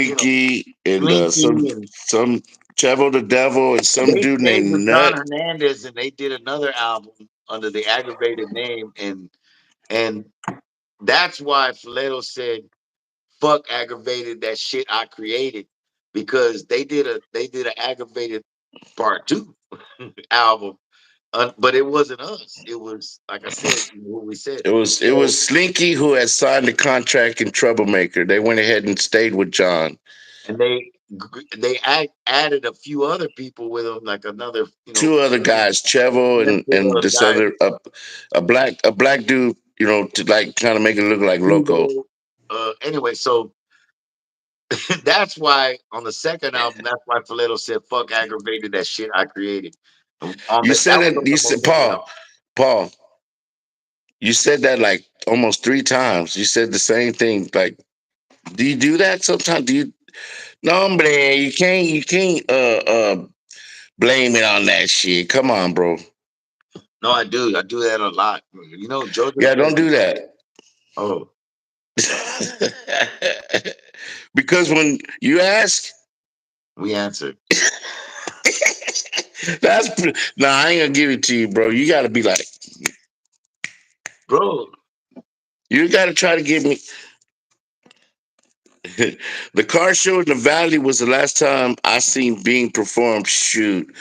you know, Slinky and Slinky, and some Chevo the Devil and some they dude stayed named with John Nut. Hernandez, and they did another album under the aggravated name, and that's why Phileto said, "Fuck aggravated, that shit I created," because they did an aggravated part two album. But it wasn't us. It was like I said, what we said. It was So Slinky who had signed the contract in Troublemaker. They went ahead and stayed with John. and added a few other people with them, like another, Two other guys, Chevo and handful of this guys, other a black dude, to like kind of make it look like Loco. Evo. Anyway, so that's why on the second album, that's why Phileto said, "Fuck aggravated, that shit I created." On You that said was that on you the said most hated album. Paul. You said that like almost three times. You said the same thing. Like, do you do that sometimes? Do you? No, hombre, you can't blame it on that shit. Come on, bro. No, I do. I do that a lot. Georgia Yeah, says, don't do that. "Oh, Because when you ask, we answered, nah, I ain't gonna give it to you, bro. You gotta be like, bro." you gotta try to give me. The car show in the valley was the last time I seen being performed. Shoot,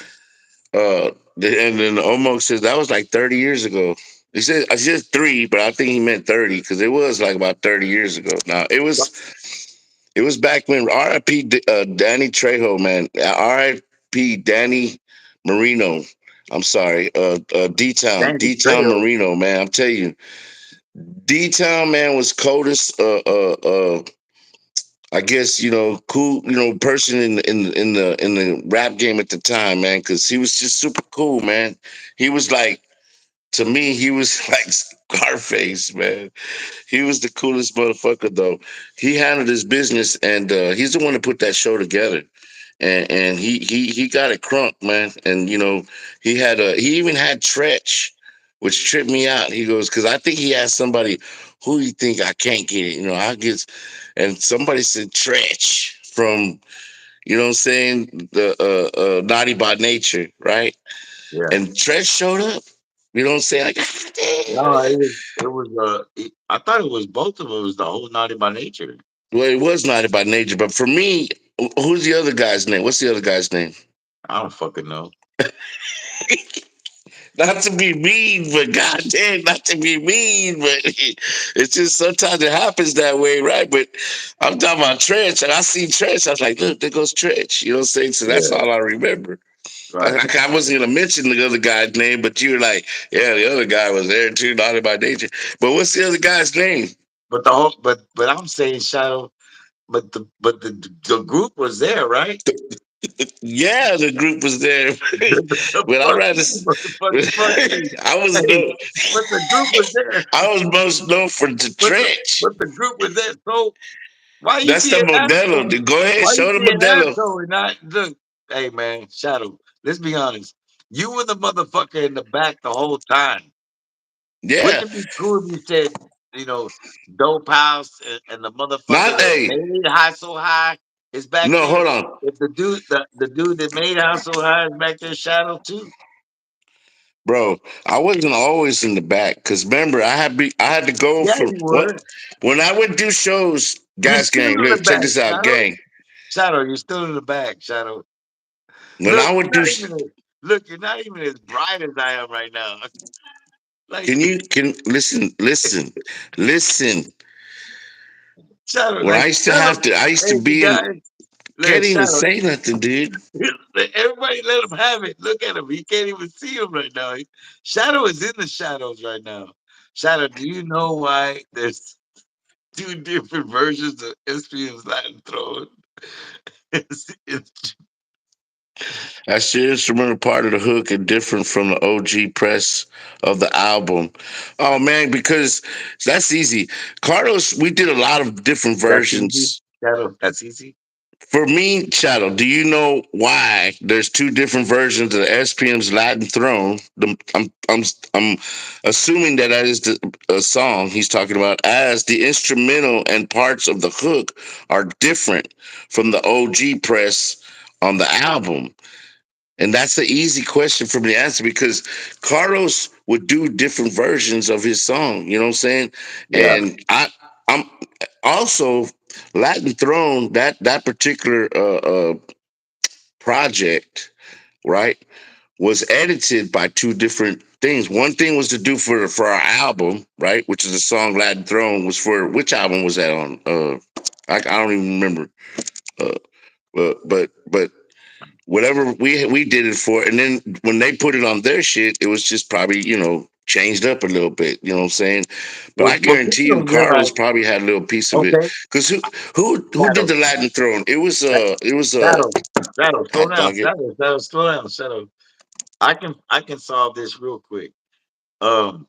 and then Omo says that was like 30 years ago. He said I said three, but I think he meant 30 because it was like about 30 years ago. Now it was back when R.I.P. Danny Trejo, man. R.I.P. Danny Marino. I'm sorry, Danny D Town Trejo, Marino, man. I'm telling you, D Town man was coldest. I guess cool, person in the rap game at the time, man, because he was just super cool, man. He was like, to me, he was like Scarface, man. He was the coolest motherfucker, though. He handled his business, and he's the one that put that show together. And he got it crunk, man. And he even had Tretch, which tripped me out. He goes, because I think he asked somebody, who do you think I can't get it? I get, and somebody said Tretch from, what I'm saying, the Naughty by Nature, right? yeah. And Tretch showed up. You know what I'm saying? Like, God No, damn. it was. I thought it was both of them. It was the whole Naughty by Nature. Well, it was Naughty by Nature, but for me, who's the other guy's name? What's the other guy's name? I don't fucking know. Not to be mean, but goddamn, not to be mean, but it's just sometimes it happens that way, right? But I'm talking about Trench, and I see Trench. I was like, look, there goes Trench. You know what I'm saying? So that's Yeah, all I remember. right. I wasn't gonna mention the other guy's name, but you were like, yeah, the other guy was there too, not by nature. But what's the other guy's name? But I'm saying Shadow. But the group was there, right? Yeah, the group was there, but I'd Fuck rather. you, motherfucker. Fuck you. I was Hey, no, but the group was there. I was most known for the But the Trench. but the group was there. So why you That's the being Modelo. asshole? Go ahead, Why you show the being Modelo. asshole and not look? Hey man, Shadow. Let's be honest. You were the motherfucker in the back the whole time. Wouldn't Yeah, it be cool if you said, you know, Dope House and the motherfucker not that a made High So High is back no. there? Hold on, If the dude that made High So High is back there, Shadow too. bro. I wasn't always in the back because remember, I had to go Yeah, for you what were. when I would do shows. You're Guys, still gang, in the look, check back, this out, Shadow. gang. Shadow, you're still in the back, Shadow. When Look, I you're would do, not even look, you're not even as bright as I am right now. Like can listen. Shadow, When like tell him, I used to hey be in. guys, look, Can't even Shadow. say nothing, dude. Everybody let him have it. Look at him. He can't even see him right now. Shadow is in the shadows right now. Shadow, do you know why there's two different versions of SPM's Latin throne? It's That's the instrumental part of the hook and different from the OG press of the album. Oh man, because that's easy. Carlos, we did a lot of different That's easy. versions. Shadow, that's easy. For me, Shadow, do you know why there's two different versions of the SPM's Latin Throne? I'm assuming that that is the a song he's talking about, as the instrumental and parts of the hook are different from the OG press on the album. And that's an easy question for me to answer because Carlos would do different versions of his song. You know what I'm saying? Yeah. And I'm also Latin Throne. That particular project, right, was edited by two different things. One thing was to do for our album, right, which is the song Latin Throne. Was for which album was that on? I don't even remember. Uh, but whatever we did it for, and then when they put it on their shit, it was just probably changed up a little bit. You know what I'm saying? But I What people guarantee you, don't realize, Carlos probably had a little piece of it okay, because who did Shadow, the Latin Throne? It was Shadow, Shadow, slow hot down, dog it. Shadow, slow down, Shadow. I can solve this real quick. Um,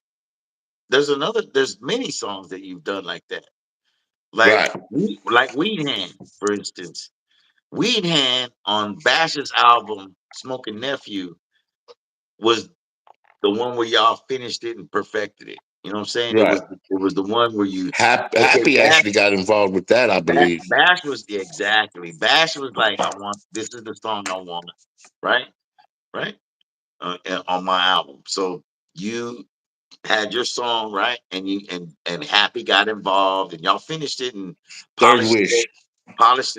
there's many songs that you've done like that. Right, Like Weed Hand, for instance. Weed Hand on Bash's album, Smoking Nephew, was the one where y'all finished it and perfected it. You know what I'm saying? right. It was the one where you okay, Happy actually got involved with that, I believe. Bash was exactly. Bash was like, I want this is the song I want, right? Right? On my album. So you had your song, right? And and Happy got involved and y'all finished it and Third polished it Wish.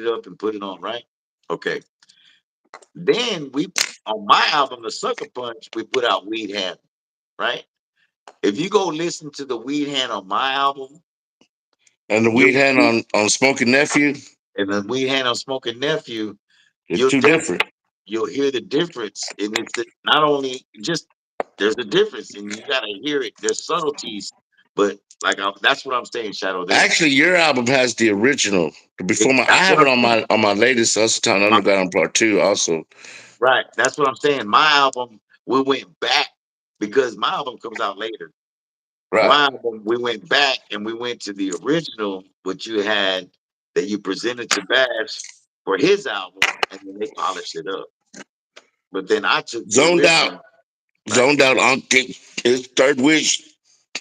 up, and put it on, right? Okay. Then we on my album, The Sucker Punch, we put out Weed Hand, right? If you go listen to the Weed Hand on my album, And the Weed you'll Hand on Smoking Nephew and the Weed Hand on Smoking Nephew, is you'll too definitely different. you'll hear the difference. And not only just there's a difference, and you gotta hear it. There's subtleties, but that's what I'm saying, Shadow. Actually, your album has the original. I That's have what it I'm saying. on my latest Hustle Town My, Underground Part Two also. right, that's what I'm saying. My album, we went back because my album comes out later. Right. My album, we went back and we went to the original, what you had that you presented to Bash for his album, and then they polished it up. But then I took the Zoned out. original, right? Zoned out on his third wish.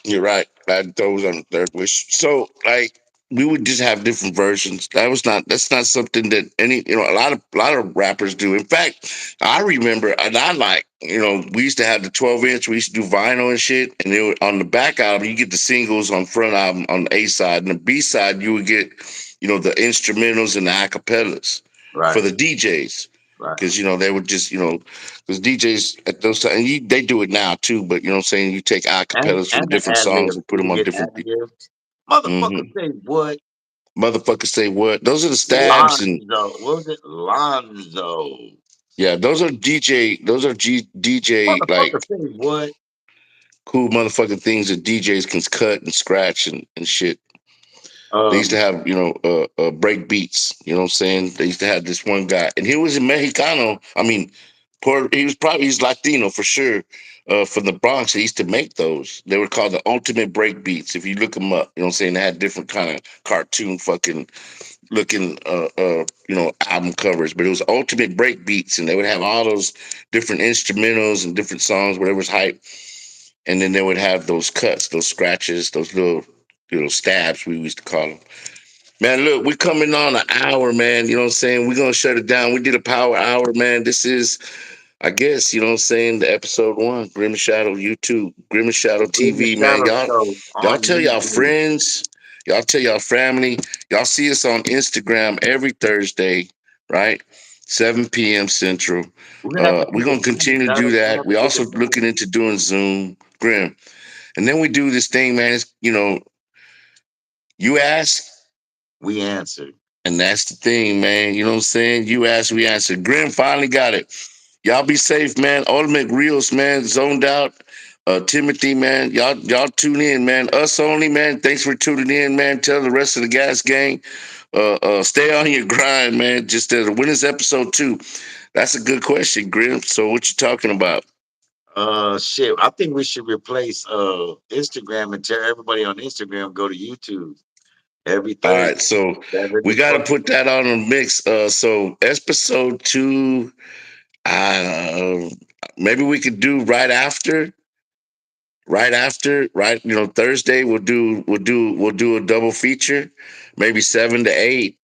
You're right. That those on the third wish. So like we would just have different versions. That's not something that a lot of rappers do. In fact, I remember and I like, we used to have the 12-inch, we used to do vinyl and shit, and on the back album you get the singles on front album on the A side, and the B side you would get, the instrumentals and the acapellas for Right, the DJs. right. Because they would just because DJs at those times, and they do it now too. But you know what I'm saying, you take acapellas from And the different ad songs libs. and put You them can on get different. ad libs. Motherfucker Mm-hmm. say what? Motherfuckers say what? Those are the stabs and Lonzo. What was it? Lonzo. yeah, those are DJ. Those are DJ Motherfucker like say what? cool motherfucking things that DJs can cut and scratch and shit. They used to Um, have, break beats. You know what I'm saying? They used to have this one guy, and he was a Mexicano. I mean, he's Latino for sure. From the Bronx, they used to make those. They were called the Ultimate Break Beats. If you look them up, you know what I'm saying? They had different kind of cartoon fucking looking, album covers, but it was Ultimate Break Beats, and they would have all those different instrumentals and different songs, whatever was hype, and then they would have those cuts, those scratches, those little stabs we used to call them. Man, look, we're coming on an hour, man. You know what I'm saying? We're gonna shut it down. We did a power hour, man. This is, I guess, you know what I'm saying, the episode one, Grim and Shadow YouTube, Grim and Shadow Bring the TV, man. Shadow Y'all, Show y'all on tell y'all YouTube. friends, y'all tell y'all family, y'all see us on Instagram every Thursday, right? 7 p.m. Central. We're gonna have to We're pick a gonna time, continue to do Shadow. We're gonna that. have to We pick a also looking time. into doing Zoom, Grim. And then we do this thing, man. It's, you ask, We answered. and that's the thing, man. You know what I'm saying? You asked, we answered. Grim finally got it. Y'all be safe, man. Ultimate Reels, man. Zoned out. Timothy, man. Y'all tune in, man. Us only, man. Thanks for tuning in, man. Tell the rest of the gas gang, stay on your grind, man. Just when is episode 2? That's a good question, Grim. So what you talking about? Shit. I think we should replace Instagram and tell everybody on Instagram go to YouTube every All Thursday. right, so 7 we to got to 12. put that on the mix. So episode 2, uh, maybe we could do right, Thursday we'll do a double feature, maybe 7 to 8,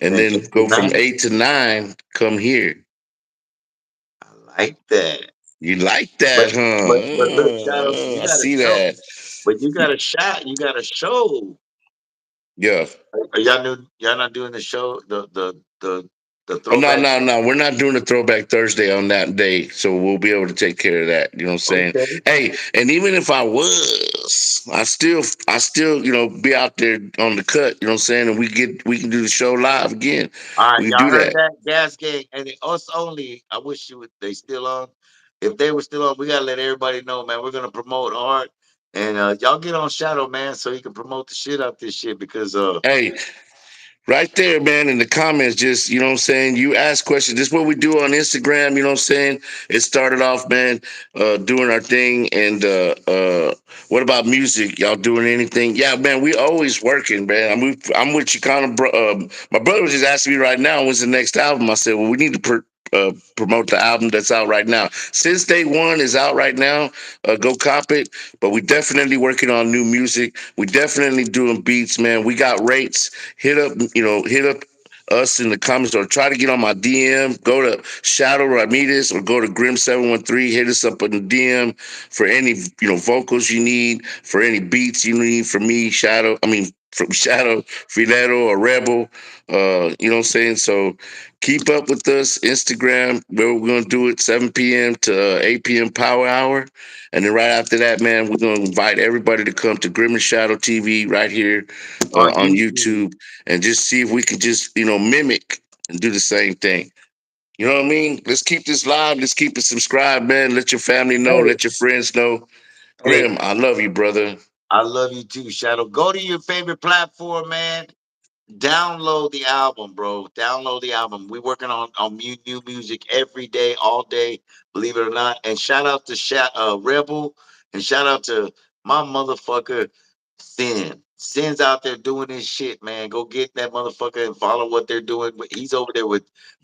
and And then just go from tonight, 8 to 9, come here. I like that. You like But that, but look, Shadow, huh? you I got to see show. that. But you got a shot. You got a show. Yeah. Are y'all new? Y'all not doing the show? The Oh, no, throwback no, show? no. We're not doing a throwback Thursday on that day. So we'll be able to take care of that. You know what I'm saying? Okay. Hey, and even if I still, be out there on the cut, you know what I'm saying? And we can do the show live again. All right, We can y'all do heard that. that? Gas gang and us only. I wish you would. They still on. If they were still on, we gotta let everybody know, man. We're gonna promote hard, and y'all get on Shadow, man, so he can promote the shit out this shit because Hey, right there, man, in the comments, just, you know what I'm saying? You ask questions. This is what we do on Instagram, you know what I'm saying? It started off, man, doing our thing. And what about music? Y'all doing anything? Yeah, man, we always working, man. I'm with you kind of, my brother was just asking me right now, when's the next album? I said, well, we need to promote the album that's out right now. Since Day One is out right now, go cop it. But we definitely working on new music. We definitely doing beats, man. We got rates. Hit up us in the comments or try to get on my DM. Go to Shadow Ramirez or go to Grim713. Hit us up in the DM for any vocals you need, for any beats you need from me, Shadow. I mean from Shadow, Fileto, or Rebel. You know what I'm saying? So keep up with us. Instagram, where we're gonna do it 7 p.m. to 8 p.m. Power Hour. And then right after that, man, we're gonna invite everybody to come to Grim and Shadow TV right here on on YouTube. YouTube, and just see if we can just mimic and do the same thing. You know what I mean? Let's keep this live. Let's keep it subscribed, man. Let your family know. Hey, Let your friends know. hey, Grim, I love you, brother. I love you too, Shadow. Go to your favorite platform, man. Download the album, bro. Download the album. We working on new music every day, all day. Believe it or not. And shout out to Rebel, and shout out to my motherfucker Sin. Sin's out there doing this shit, man. Go get that motherfucker and follow what they're doing. He's over there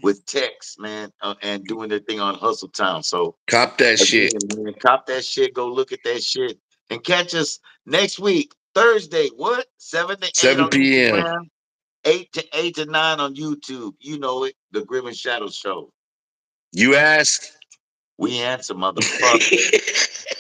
with Tex, man, and doing their thing on Hustle Town. So Cop that shit. again, man, cop that shit. Go look at that shit, and catch us next week, Thursday. What 7 to 8 on 7 p.m. Instagram. 8 to 9 on YouTube. You know it. The Grim and Shadow Show. You ask. We answer, motherfucker.